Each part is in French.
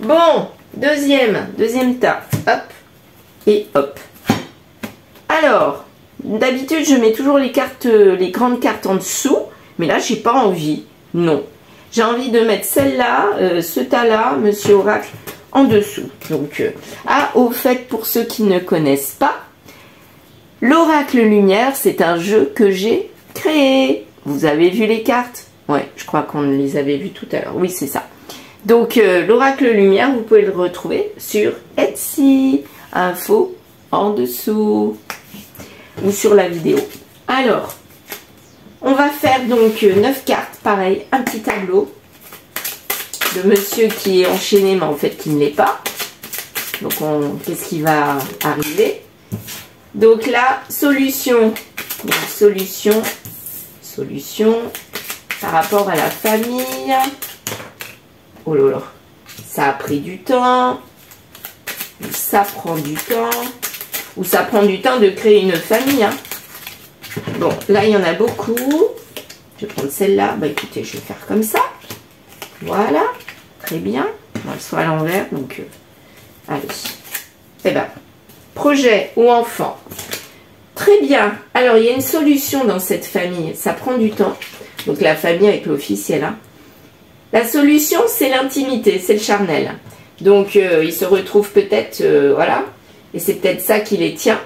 Bon, deuxième tas. Hop. Et hop. Alors, d'habitude, je mets toujours les cartes, les grandes cartes en dessous. Mais là, j'ai pas envie. Non. J'ai envie de mettre celle-là, ce tas-là, Monsieur Oracle, en dessous. Donc, au fait, pour ceux qui ne connaissent pas, l'Oracle Lumière, c'est un jeu que j'ai créé. Vous avez vu les cartes? Ouais, je crois qu'on les avait vues tout à l'heure. Oui, c'est ça. Donc, l'Oracle Lumière, vous pouvez le retrouver sur Etsy. Info en dessous. Ou sur la vidéo. Alors, on va faire donc 9 cartes. Pareil, un petit tableau de monsieur qui est enchaîné, mais en fait qui ne l'est pas. Donc, qu'est-ce qui va arriver? Donc là, solution. Donc, solution par rapport à la famille. Oh là là, ça a pris du temps. Ça prend du temps. Ou ça prend du temps de créer une famille. Hein. Bon, là, il y en a beaucoup. Je vais prendre celle-là. Bah écoutez, je vais faire comme ça. Voilà. Très bien. Bon, elle soit à l'envers. Donc, allez. Eh ben, projet ou enfant. Très bien. Alors, il y a une solution dans cette famille. Ça prend du temps. Donc, la famille avec l'officiel. Hein. La solution, c'est l'intimité. C'est le charnel. Donc, ils se retrouvent peut-être, voilà. Et c'est peut-être ça qui les tient.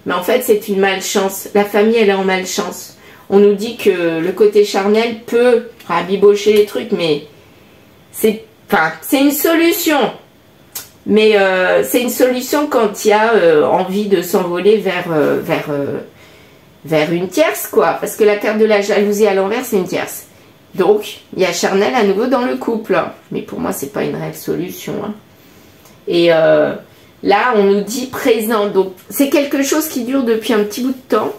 Mais en fait, c'est une malchance. La famille, elle est en malchance. On nous dit que le côté charnel peut rabibocher les trucs, mais c'est une solution. Mais c'est une solution quand il y a envie de s'envoler vers une tierce, quoi. Parce que la carte de la jalousie à l'envers, c'est une tierce. Donc, il y a charnel à nouveau dans le couple. Mais pour moi, c'est pas une réelle solution. Hein. Et là, on nous dit présent. Donc, c'est quelque chose qui dure depuis un petit bout de temps.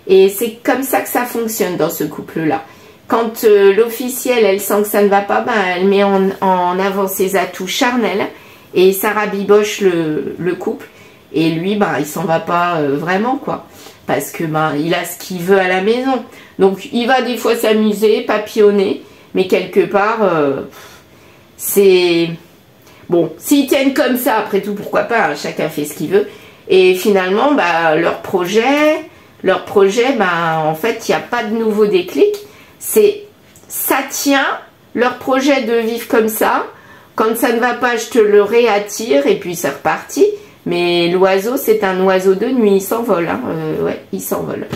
Et c'est comme ça que ça fonctionne dans ce couple-là. Quand l'officielle, elle sent que ça ne va pas, ben, elle met en avant ses atouts charnels. Et ça rabiboche le couple. Et lui, ben, il s'en va pas vraiment, quoi. Parce que ben, il a ce qu'il veut à la maison. Donc, il va des fois s'amuser, papillonner. Mais quelque part, c'est... Bon, s'ils tiennent comme ça, après tout, pourquoi pas, hein, chacun fait ce qu'il veut. Et finalement, bah, leur projet, bah, en fait, il n'y a pas de nouveau déclic. Ça tient, leur projet de vivre comme ça. Quand ça ne va pas, je te le réattire et puis c'est reparti. Mais l'oiseau, c'est un oiseau de nuit, il s'envole. Hein, ouais, il s'envole.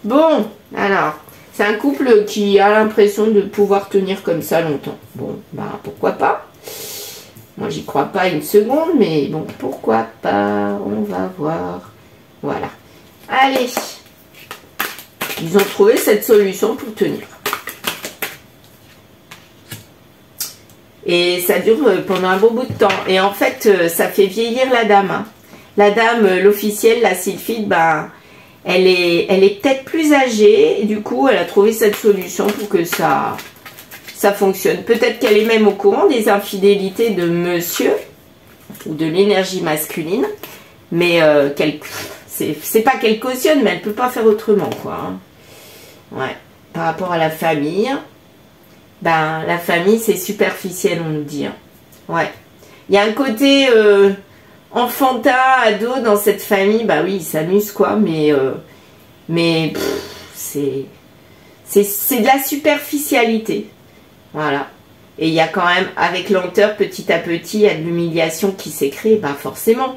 Bon, alors, c'est un couple qui a l'impression de pouvoir tenir comme ça longtemps. Bon, bah, pourquoi pas? Moi, j'y crois pas une seconde, mais bon, pourquoi pas? On va voir. Voilà. Allez. Ils ont trouvé cette solution pour tenir. Et ça dure pendant un bon bout de temps. Et en fait, ça fait vieillir la dame. Hein. La dame, l'officielle, la Sylphide, ben, elle est peut-être plus âgée. Et du coup, elle a trouvé cette solution pour que ça fonctionne. Peut-être qu'elle est même au courant des infidélités de monsieur ou de l'énergie masculine. Mais c'est pas qu'elle cautionne, mais elle peut pas faire autrement, quoi. Hein. Ouais. Par rapport à la famille... Ben, la famille, c'est superficiel, on nous dit. Hein. Ouais. Il y a un côté enfantin, ado dans cette famille. Bah oui, ils s'amusent, quoi. Mais c'est de la superficialité. Voilà. Et il y a quand même, avec lenteur, petit à petit, il y a de l'humiliation qui s'est créée. Bah forcément.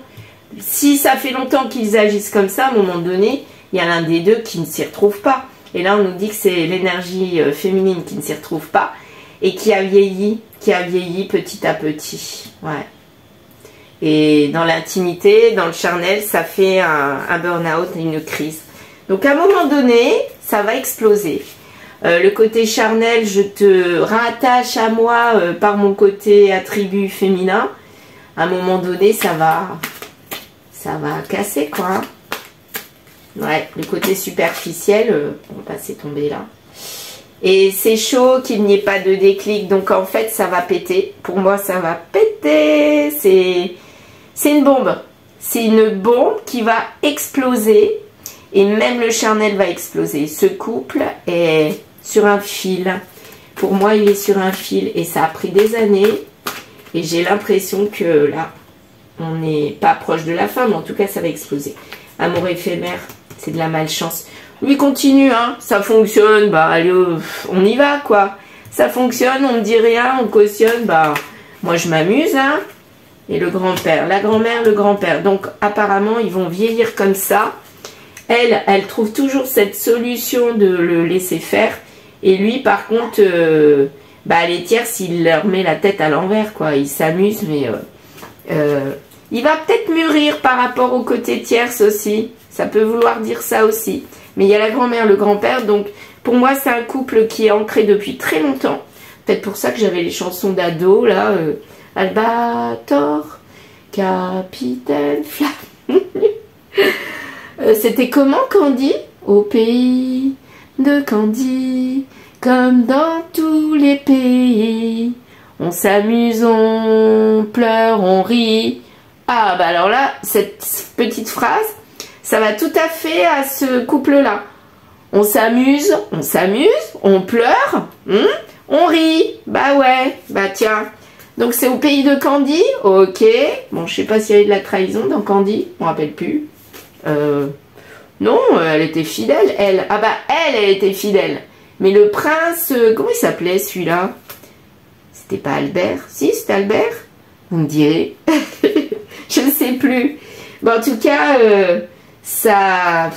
Si ça fait longtemps qu'ils agissent comme ça, à un moment donné, il y a l'un des deux qui ne s'y retrouve pas. Et là, on nous dit que c'est l'énergie féminine qui ne s'y retrouve pas et qui a vieilli petit à petit. Ouais. Et dans l'intimité, dans le charnel, ça fait un burn-out, une crise. Donc, à un moment donné, ça va exploser. Le côté charnel, je te rattache à moi par mon côté attribut féminin. À un moment donné, ça va casser, quoi. Hein. Ouais, le côté superficiel, on va passer tomber là. Et c'est chaud qu'il n'y ait pas de déclic, donc en fait ça va péter. Pour moi ça va péter, c'est une bombe. C'est une bombe qui va exploser et même le charnel va exploser. Ce couple est sur un fil. Pour moi il est sur un fil et ça a pris des années. Et j'ai l'impression que là, on n'est pas proche de la fin, mais en tout cas, ça va exploser. Amour éphémère, c'est de la malchance. Lui continue, hein, ça fonctionne, bah allez, on y va, quoi. Ça fonctionne, on me dit rien, on cautionne, bah moi je m'amuse, hein. Et le grand-père, la grand-mère, le grand-père. Donc apparemment, ils vont vieillir comme ça. Elle trouve toujours cette solution de le laisser faire. Et lui, par contre, bah les tierces, il leur met la tête à l'envers, quoi. Il s'amuse, mais il va peut-être mûrir par rapport au côté tierce aussi. Ça peut vouloir dire ça aussi. Mais il y a la grand-mère, le grand-père. Donc, pour moi, c'est un couple qui est ancré depuis très longtemps. Peut-être pour ça que j'avais les chansons d'ado, là. Albator, Capitaine Flamme. C'était comment, Candy? Au pays de Candy, comme dans tous les pays. On s'amuse, on pleure, on rit. Ah, bah alors là, cette petite phrase, ça va tout à fait à ce couple-là. On s'amuse, on pleure, on rit. Bah ouais, bah tiens. Donc c'est au pays de Candy, ok. Bon, je sais pas s'il y avait de la trahison dans Candy, je me rappelle plus. Non, elle était fidèle, elle. Ah bah elle était fidèle. Mais le prince, comment il s'appelait celui-là? C'était pas Albert? Si, c'était Albert? Vous me direz. Je ne sais plus. Bon, en tout cas, ça...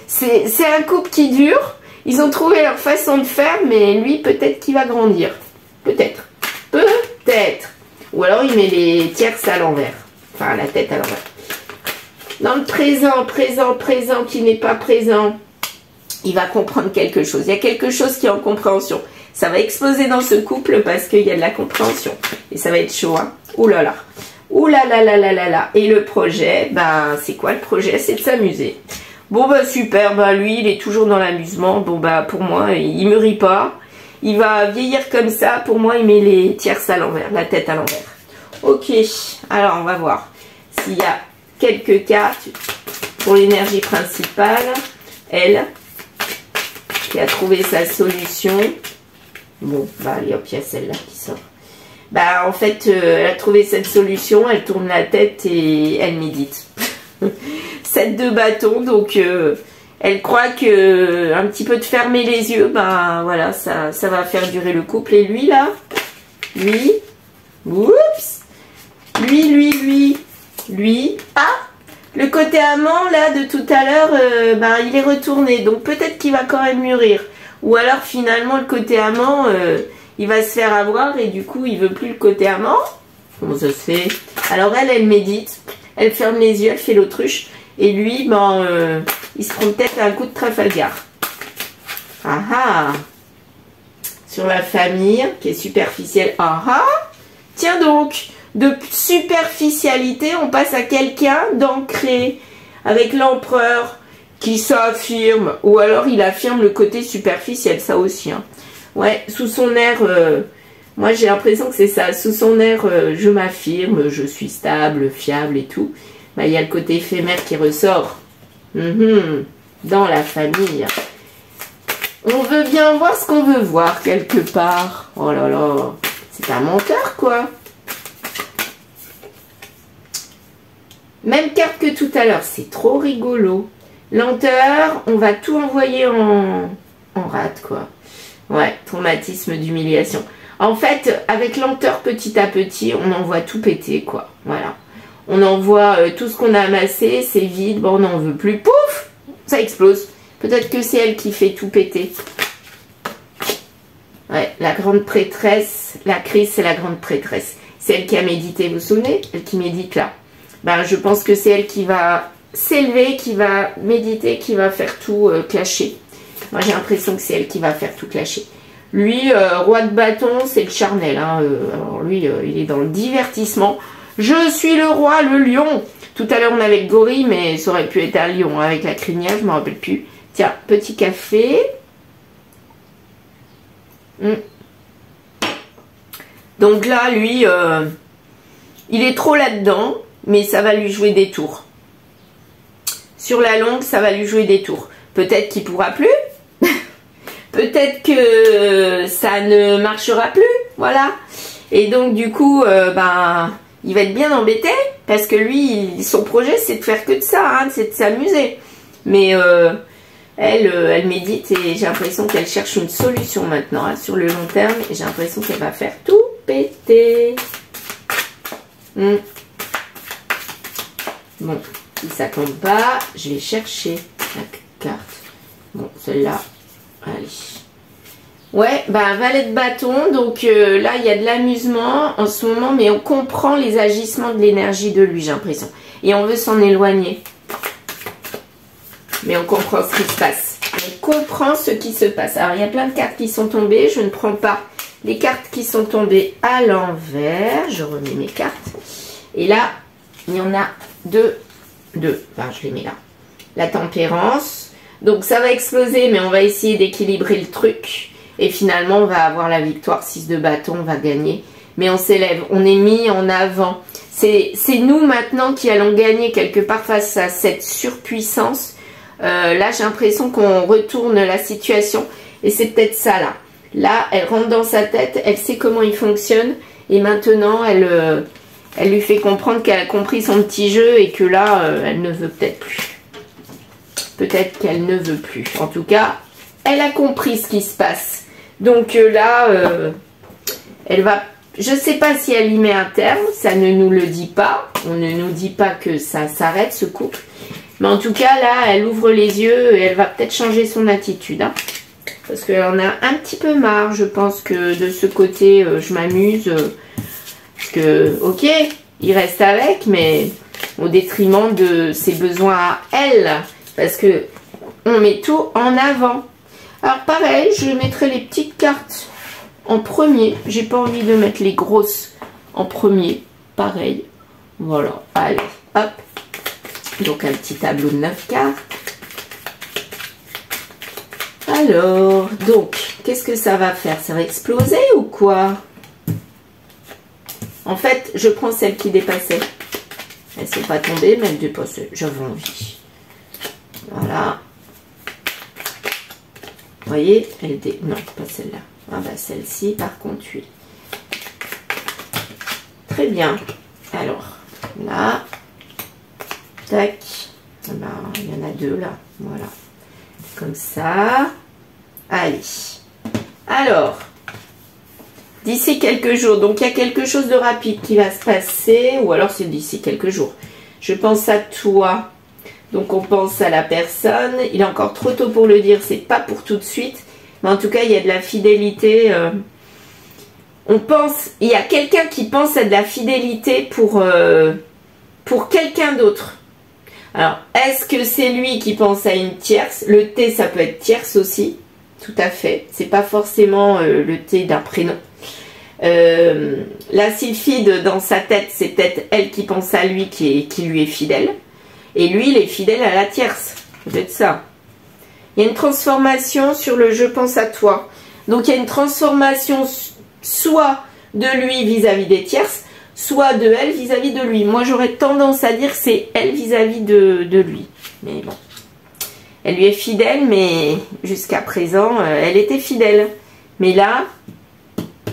C'est un couple qui dure. Ils ont trouvé leur façon de faire, mais lui, peut-être qu'il va grandir. Peut-être. Peut-être. Ou alors, il met les tierces à l'envers. Enfin, la tête à l'envers. Dans le présent qui n'est pas présent, il va comprendre quelque chose. Il y a quelque chose qui est en compréhension. Ça va exploser dans ce couple parce qu'il y a de la compréhension. Et ça va être chaud, hein. Ouh là là. Ouh là là là là là là. Et le projet, bah, c'est quoi le projet? C'est de s'amuser. Bon, bah, super. Bah, lui, il est toujours dans l'amusement. Bon, bah, pour moi, il mûrit pas. Il va vieillir comme ça. Pour moi, il met les tierces à l'envers, la tête à l'envers. Ok. Alors, on va voir s'il y a quelques cartes pour l'énergie principale. Elle qui a trouvé sa solution. Bon, bah allez hop, il y a celle-là qui sort. Bah en fait, elle a trouvé cette solution, elle tourne la tête et elle médite. 7 de bâton, donc elle croit que un petit peu de fermer les yeux, bah voilà, ça va faire durer le couple. Et lui là, lui, oups, lui, ah, le côté amant là de tout à l'heure, bah il est retourné, donc peut-être qu'il va quand même mûrir. Ou alors finalement le côté amant, il va se faire avoir et du coup il veut plus le côté amant. Comment ça se fait? Alors elle médite, elle ferme les yeux, elle fait l'autruche. Et lui, ben, il se prend peut-être un coup de Trafalgar. Ah ah. Sur la famille qui est superficielle. Ah ah. Tiens donc, de superficialité, on passe à quelqu'un d'ancré. Avec l'empereur qui s'affirme, ou alors il affirme le côté superficiel, ça aussi. Hein. Ouais, sous son air, moi j'ai l'impression que c'est ça, sous son air, je m'affirme, je suis stable, fiable et tout. Bah, il y a le côté éphémère qui ressort. Dans la famille. On veut bien voir ce qu'on veut voir quelque part. Oh là là, c'est un menteur quoi. Même carte que tout à l'heure, c'est trop rigolo. Lenteur, on va tout envoyer en rate, quoi. Ouais, traumatisme d'humiliation. En fait, avec lenteur, petit à petit, on envoie tout péter, quoi. Voilà. On envoie tout ce qu'on a amassé, c'est vide, bon, on n'en veut plus. Pouf, ça explose. Peut-être que c'est elle qui fait tout péter. Ouais, la grande prêtresse, la crise, c'est la grande prêtresse. C'est elle qui a médité, vous vous souvenez? Elle qui médite là. Ben, je pense que c'est elle qui va s'élever, qui va méditer, qui va faire tout clasher. Moi, j'ai l'impression que c'est elle qui va faire tout clasher. Lui, roi de bâton, c'est le charnel. Hein, alors lui, il est dans le divertissement. Je suis le roi, le lion. Tout à l'heure, on avait le gorille, mais ça aurait pu être un lion. Hein, avec la crinière, je ne me rappelle plus. Tiens, petit café. Donc là, lui, il est trop là-dedans. Mais ça va lui jouer des tours. Sur la longue, ça va lui jouer des tours. Peut-être qu'il ne pourra plus. Peut-être que ça ne marchera plus. Voilà. Et donc du coup, il va être bien embêté parce que lui, son projet, c'est de faire que de ça, hein, c'est de s'amuser. Mais elle médite et j'ai l'impression qu'elle cherche une solution maintenant, hein, sur le long terme. Et j'ai l'impression qu'elle va faire tout péter. Bon, si ça tombe pas, je vais chercher la carte. Bon, celle-là, allez. Ouais, valet de bâton, donc là, il y a de l'amusement en ce moment, mais on comprend les agissements de l'énergie de lui, j'ai l'impression. Et on veut s'en éloigner. Mais on comprend ce qui se passe. On comprend ce qui se passe. Alors, il y a plein de cartes qui sont tombées. Je ne prends pas les cartes qui sont tombées à l'envers. Je remets mes cartes. Et là, il y en a deux. Enfin, je les mets là. La tempérance. Donc, ça va exploser, mais on va essayer d'équilibrer le truc. Et finalement, on va avoir la victoire. 6 de bâton, on va gagner. Mais on s'élève. On est mis en avant. C'est nous maintenant qui allons gagner quelque part face à cette surpuissance. Là, j'ai l'impression qu'on retourne la situation. Et c'est peut-être ça, là. Là, elle rentre dans sa tête. Elle sait comment il fonctionne. Et maintenant, elle lui fait comprendre qu'elle a compris son petit jeu. Et que là, elle ne veut peut-être plus. Peut-être qu'elle ne veut plus. En tout cas, elle a compris ce qui se passe. Donc là, elle va... Je ne sais pas si elle y met un terme. Ça ne nous le dit pas. On ne nous dit pas que ça s'arrête, ce couple. Mais en tout cas, là, elle ouvre les yeux et elle va peut-être changer son attitude. Hein, parce qu'elle en a un petit peu marre, je pense, que de ce côté, je m'amuse. Parce que, ok, il reste avec, mais au détriment de ses besoins à elle. Parce que on met tout en avant. Alors, pareil, je mettrai les petites cartes en premier. J'ai pas envie de mettre les grosses en premier. Pareil. Voilà, allez, hop. Donc un petit tableau de 9 cartes. Alors, donc, qu'est-ce que ça va faire? Ça va exploser ou quoi? En fait, je prends celles qui dépassaient. Elles ne sont pas tombées, mais elles dépassaient. J'avais envie. Voilà. Vous voyez, non, pas celle-là. Ah bah celle-ci, par contre, oui. Très bien. Alors, là... Tac, il y en a deux là, voilà, comme ça. Allez, alors, d'ici quelques jours, donc il y a quelque chose de rapide qui va se passer, ou alors c'est d'ici quelques jours. Je pense à toi, donc on pense à la personne, il est encore trop tôt pour le dire, c'est pas pour tout de suite, mais en tout cas il y a de la fidélité, on pense, il y a quelqu'un qui pense à de la fidélité pour quelqu'un d'autre. Alors, est-ce que c'est lui qui pense à une tierce? Le T, ça peut être tierce aussi. Tout à fait. C'est pas forcément le T d'un prénom. La sylphide, dans sa tête, c'est peut-être elle qui pense à lui, qui lui est fidèle. Et lui, il est fidèle à la tierce. Peut-être ça. Il y a une transformation sur le « je pense à toi ». Donc, il y a une transformation soit de lui vis-à-vis des tierces, soit de elle vis-à-vis de lui. Moi, j'aurais tendance à dire que c'est elle vis-à-vis de lui. Mais bon. Elle lui est fidèle, mais jusqu'à présent, elle était fidèle. Mais là,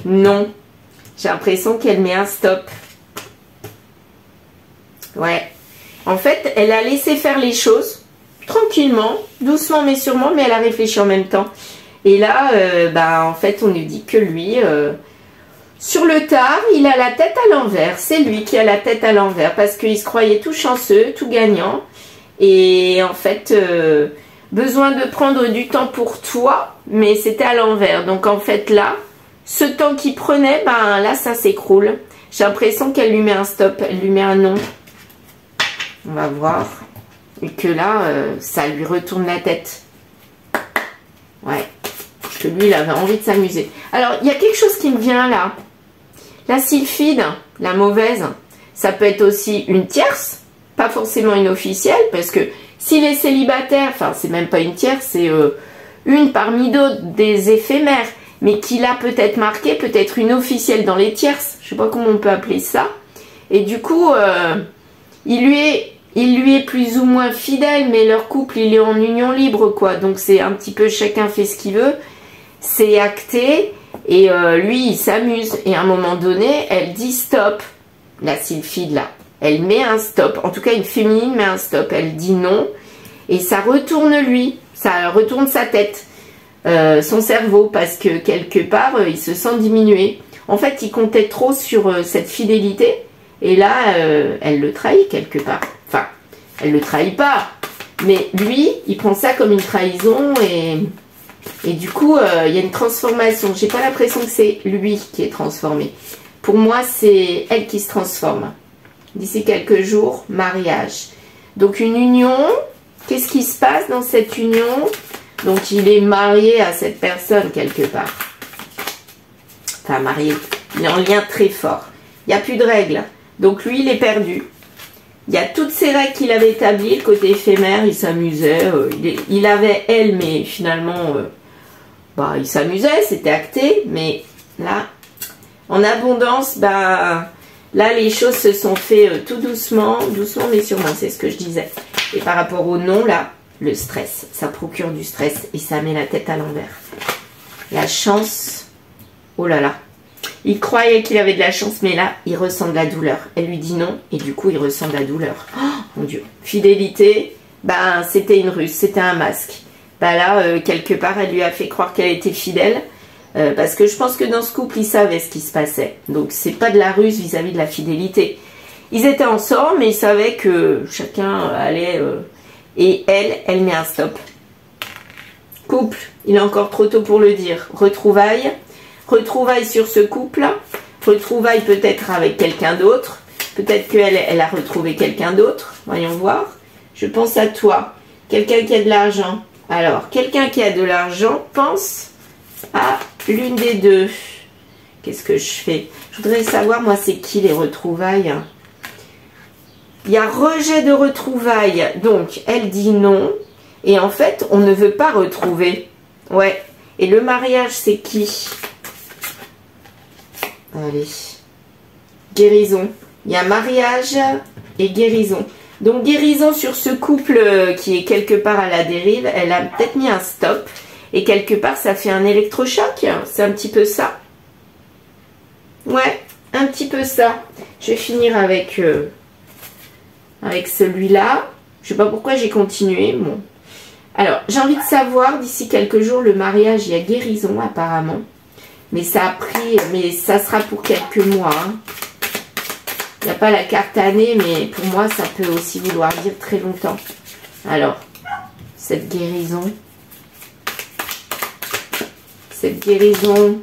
non. J'ai l'impression qu'elle met un stop. Ouais. En fait, elle a laissé faire les choses tranquillement, doucement mais sûrement, mais elle a réfléchi en même temps. Et là, en fait, on nous dit que lui... sur le tard, il a la tête à l'envers. C'est lui qui a la tête à l'envers parce qu'il se croyait tout chanceux, tout gagnant. Et en fait, besoin de prendre du temps pour toi, mais c'était à l'envers. Donc en fait là, ce temps qu'il prenait, là ça s'écroule. J'ai l'impression qu'elle lui met un stop, elle lui met un non. On va voir. Et que là, ça lui retourne la tête. Ouais. Parce que lui, il avait envie de s'amuser. Alors, il y a quelque chose qui me vient là. La sylphide, la mauvaise, ça peut être aussi une tierce, pas forcément une officielle, parce que s'il est célibataire, enfin c'est même pas une tierce, c'est une parmi d'autres des éphémères, mais qui l'a peut-être marqué, peut-être une officielle dans les tierces, je sais pas comment on peut appeler ça, et du coup, il lui est plus ou moins fidèle, mais leur couple, il est en union libre, quoi, donc c'est un petit peu chacun fait ce qu'il veut, c'est acté. Et lui, il s'amuse. Et à un moment donné, elle dit stop. La sylphide, là. Elle met un stop. En tout cas, une féminine met un stop. Elle dit non. Et ça retourne lui. Ça retourne sa tête. Son cerveau. Parce que quelque part, il se sent diminué. En fait, il comptait trop sur cette fidélité. Et là, elle le trahit quelque part. Enfin, elle le trahit pas. Mais lui, il prend ça comme une trahison. Et du coup, il y a une transformation. J'ai pas l'impression que c'est lui qui est transformé. Pour moi, c'est elle qui se transforme. D'ici quelques jours, mariage. Donc une union. Qu'est-ce qui se passe dans cette union? Donc il est marié à cette personne quelque part. Enfin, marié. Il est en lien très fort. Il n'y a plus de règles. Donc lui, il est perdu. Il y a toutes ces règles qu'il avait établies. Le côté éphémère, il s'amusait. Il avait elle, mais finalement, bah, il s'amusait. C'était acté. Mais là, en abondance, bah, là, les choses se sont fait tout doucement. Doucement, mais sûrement. C'est ce que je disais. Et par rapport au non, là, le stress. Ça procure du stress et ça met la tête à l'envers. La chance. Oh là là. Il croyait qu'il avait de la chance, mais là, il ressent de la douleur. Elle lui dit non, et du coup, il ressent de la douleur. Oh, mon Dieu. Fidélité, ben, c'était une ruse, c'était un masque. Ben là, quelque part, elle lui a fait croire qu'elle était fidèle, parce que je pense que dans ce couple, ils savaient ce qui se passait. Donc, c'est pas de la ruse vis-à-vis de la fidélité. Ils étaient ensemble, mais ils savaient que chacun allait... et elle met un stop. Couple, il est encore trop tôt pour le dire. Retrouvailles. Retrouvailles sur ce couple, retrouvailles peut-être avec quelqu'un d'autre, peut-être qu'elle a retrouvé quelqu'un d'autre, voyons voir. Je pense à toi, quelqu'un qui a de l'argent. Alors, quelqu'un qui a de l'argent pense à l'une des deux. Qu'est-ce que je fais? Je voudrais savoir, moi, c'est qui les retrouvailles? Il y a rejet de retrouvailles, donc elle dit non, et en fait, on ne veut pas retrouver. Ouais, et le mariage, c'est qui? Allez, guérison. Il y a mariage et guérison. Donc guérison sur ce couple qui est quelque part à la dérive. Elle a peut-être mis un stop. Et quelque part ça fait un électrochoc. C'est un petit peu ça. Ouais, un petit peu ça. Je vais finir avec celui-là. Je sais pas pourquoi j'ai continué. Bon. Alors, j'ai envie de savoir, d'ici quelques jours, le mariage, il y a guérison apparemment. Mais ça a pris, mais ça sera pour quelques mois. Hein. Il n'y a pas la carte année, mais pour moi, ça peut aussi vouloir dire très longtemps. Alors, cette guérison. Cette guérison.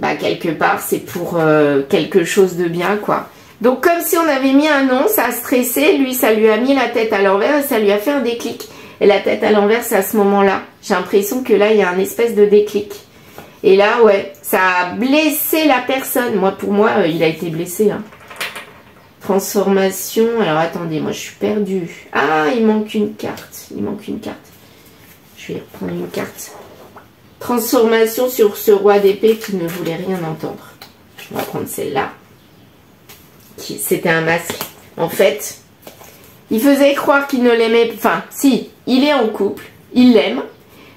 Bah, quelque part, c'est pour quelque chose de bien, quoi. Donc, comme si on avait mis un nom, ça a stressé. Lui, ça lui a mis la tête à l'envers et ça lui a fait un déclic. Et la tête à l'envers, c'est à ce moment-là. J'ai l'impression que là, il y a un espèce de déclic. Et là, ouais, ça a blessé la personne. Moi, pour moi, il a été blessé. Hein. Transformation. Alors, attendez, moi, je suis perdue. Ah, il manque une carte. Il manque une carte. Je vais reprendre une carte. Transformation sur ce roi d'épée qui ne voulait rien entendre. On va prendre celle-là. C'était un masque. En fait... il faisait croire qu'il ne l'aimait... Enfin, si, il est en couple, il l'aime,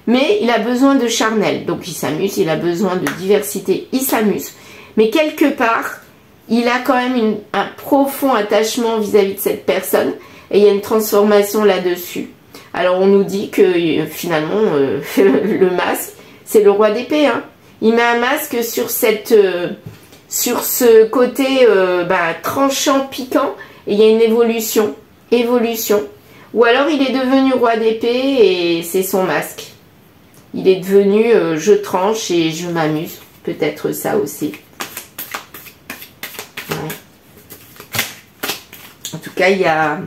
mais il a besoin de charnel. Donc, il s'amuse, il a besoin de diversité, il s'amuse. Mais quelque part, il a quand même un profond attachement vis-à-vis de cette personne. Et il y a une transformation là-dessus. Alors, on nous dit que, finalement, le masque, c'est le roi d'épée. Hein. Il met un masque sur sur ce côté tranchant, piquant. Et il y a une évolution. Ou alors il est devenu roi d'épée et c'est son masque. Il est devenu je tranche et je m'amuse. Peut-être ça aussi. Ouais. En tout cas, il y a...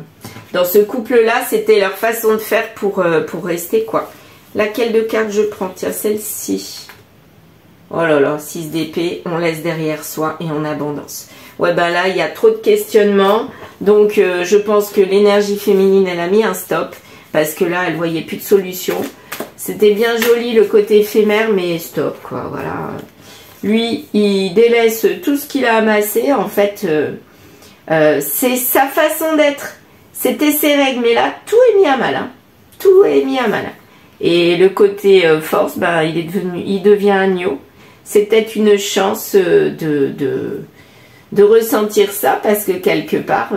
dans ce couple-là, c'était leur façon de faire pour rester, quoi. Laquelle de carte je prends? Tiens, celle-ci. Oh là là, 6 d'épée, on laisse derrière soi et en abondance. Ouais, bah là, il y a trop de questionnements. Donc, je pense que l'énergie féminine, elle a mis un stop. Parce que là, elle voyait plus de solution. C'était bien joli, le côté éphémère, mais stop, quoi. Voilà. Lui, il délaisse tout ce qu'il a amassé. En fait, c'est sa façon d'être. C'était ses règles. Mais là, tout est mis à mal. Hein. Tout est mis à mal. Et le côté force, ben, il devient agneau. C'est peut-être une chance de ressentir ça parce que quelque part,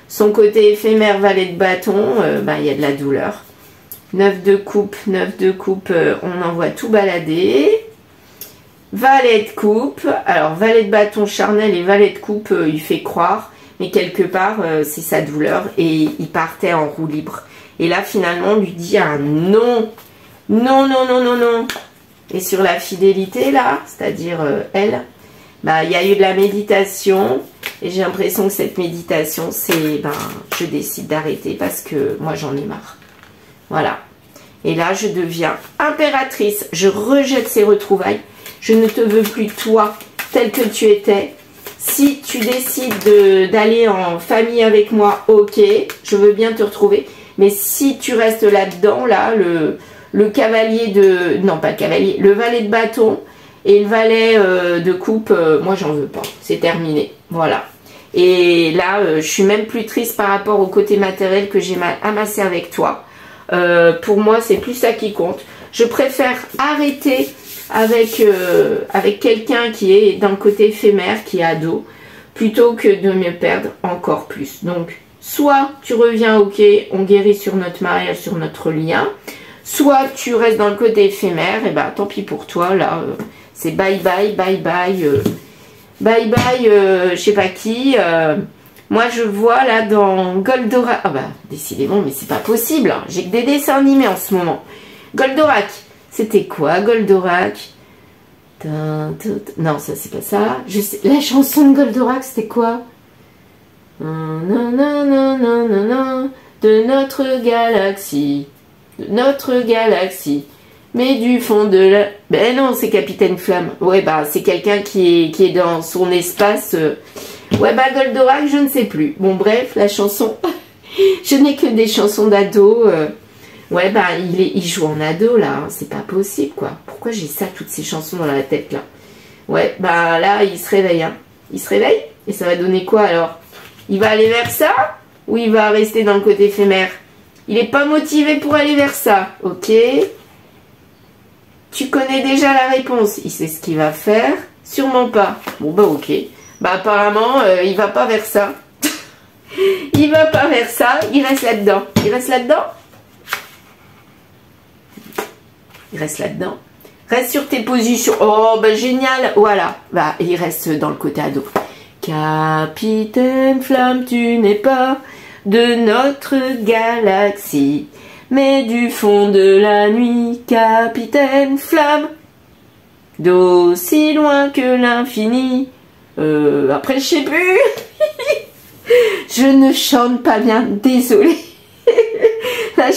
son côté éphémère valet de bâton, ben, il y a de la douleur. 9 de coupe, on envoie tout balader. Valet de coupe, alors valet de bâton charnel et valet de coupe, il fait croire, mais quelque part, c'est sa douleur et il partait en roue libre. Et là, finalement, on lui dit un non. Non, non, non, non, non. Et sur la fidélité, là, c'est-à-dire elle, bah, il y a eu de la méditation. Et j'ai l'impression que cette méditation, c'est, ben, je décide d'arrêter parce que moi, j'en ai marre. Voilà. Et là, je deviens impératrice. Je rejette ces retrouvailles. Je ne te veux plus, toi, tel que tu étais. Si tu décides d'aller en famille avec moi, ok, je veux bien te retrouver. Mais si tu restes là-dedans, là, le cavalier de... Non, pas le cavalier, le valet de bâton et le valet de coupe, moi, j'en veux pas. C'est terminé. Voilà. Et là, je suis même plus triste par rapport au côté matériel que j'ai amassé avec toi. Pour moi, c'est plus ça qui compte. Je préfère arrêter avec quelqu'un qui est dans le côté éphémère, qui est ado, plutôt que de me perdre encore plus. Donc, soit tu reviens, ok, on guérit sur notre mariage, sur notre lien, soit tu restes dans le côté éphémère, et bah tant pis pour toi, là, c'est bye bye, bye bye, bye bye, je sais pas qui. Moi, je vois là dans Goldorak, ah bah décidément, mais c'est pas possible, hein. J'ai que des dessins animés en ce moment. Goldorak. C'était quoi, Goldorak? Non, ça, c'est pas ça. Je sais, la chanson de Goldorak, c'était quoi? Non, non, non, non, non, non, de notre galaxie. De notre galaxie. Mais du fond de la... Ben non, c'est Capitaine Flamme. Ouais, bah, c'est quelqu'un qui est dans son espace. Ouais, bah, Goldorak, je ne sais plus. Bon, bref, la chanson... Je n'ai que des chansons d'ado. Ouais, bah, il joue en ado, là. Hein. C'est pas possible, quoi. Pourquoi j'ai ça, toutes ces chansons dans la tête, là? Ouais, bah, là, il se réveille, hein. Il se réveille? Et ça va donner quoi, alors? Il va aller vers ça? Ou il va rester dans le côté éphémère? Il n'est pas motivé pour aller vers ça. Ok. Tu connais déjà la réponse. Il sait ce qu'il va faire? Sûrement pas. Bon, bah, ok. Bah, apparemment, il va pas vers ça. Il va pas vers ça. Il reste là-dedans. Il reste là-dedans? Il reste là-dedans. Reste sur tes positions. Oh, bah génial. Voilà. Bah, il reste dans le côté ado. Capitaine Flamme, tu n'es pas de notre galaxie, mais du fond de la nuit, Capitaine Flamme, d'aussi loin que l'infini. Après, je sais plus. Je ne chante pas bien. Désolée. Là,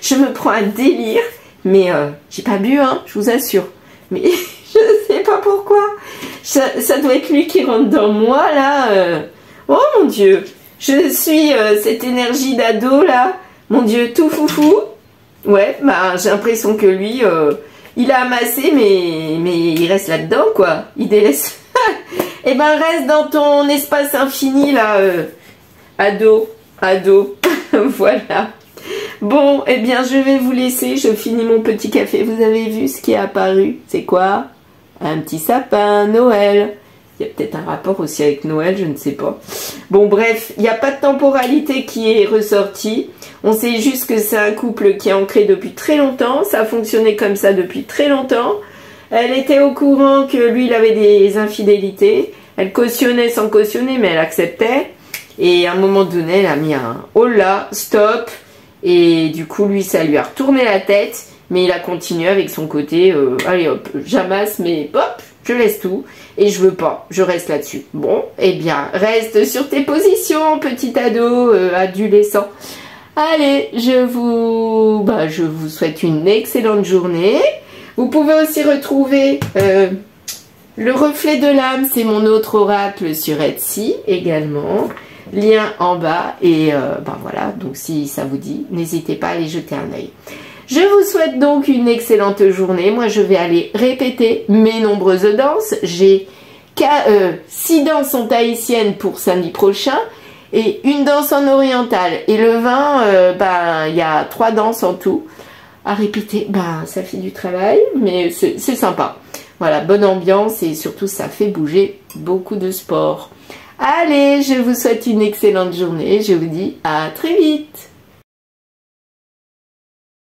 je me prends un délire. Mais j'ai pas bu, hein, je vous assure. Mais je sais pas pourquoi. Ça doit être lui qui rentre dans moi, là. Oh mon Dieu. Je suis cette énergie d'ado, là. Mon Dieu, tout foufou. Ouais, bah j'ai l'impression que lui, il a amassé, mais il reste là-dedans, quoi. Il délaisse. Eh ben, reste dans ton espace infini, là. Ado. Voilà. Bon, eh bien, je vais vous laisser. Je finis mon petit café. Vous avez vu ce qui est apparu? C'est quoi? Un petit sapin, Noël. Il y a peut-être un rapport aussi avec Noël, je ne sais pas. Bon, bref, il n'y a pas de temporalité qui est ressortie. On sait juste que c'est un couple qui est ancré depuis très longtemps. Ça a fonctionné comme ça depuis très longtemps. Elle était au courant que lui, il avait des infidélités. Elle cautionnait sans cautionner, mais elle acceptait. Et à un moment donné, elle a mis un « oh là, stop !» Et du coup, lui, ça lui a retourné la tête. Mais il a continué avec son côté allez hop, j'amasse, mais hop, je laisse tout. Et je veux pas, je reste là-dessus. Bon, eh bien, reste sur tes positions, petit ado, adolescent. Allez, je vous souhaite une excellente journée. Vous pouvez aussi retrouver le reflet de l'âme, c'est mon autre oracle sur Etsy également. Lien en bas. Et voilà, donc si ça vous dit, n'hésitez pas à aller jeter un œil. Je vous souhaite donc une excellente journée. Moi, je vais aller répéter mes nombreuses danses. J'ai 6 danses en tahitienne pour samedi prochain et une danse en oriental. Et le 20, il y a 3 danses en tout. à répéter. Ben, ça fait du travail, mais c'est sympa. Voilà, bonne ambiance et surtout ça fait bouger beaucoup de sport. Allez, je vous souhaite une excellente journée. Je vous dis à très vite.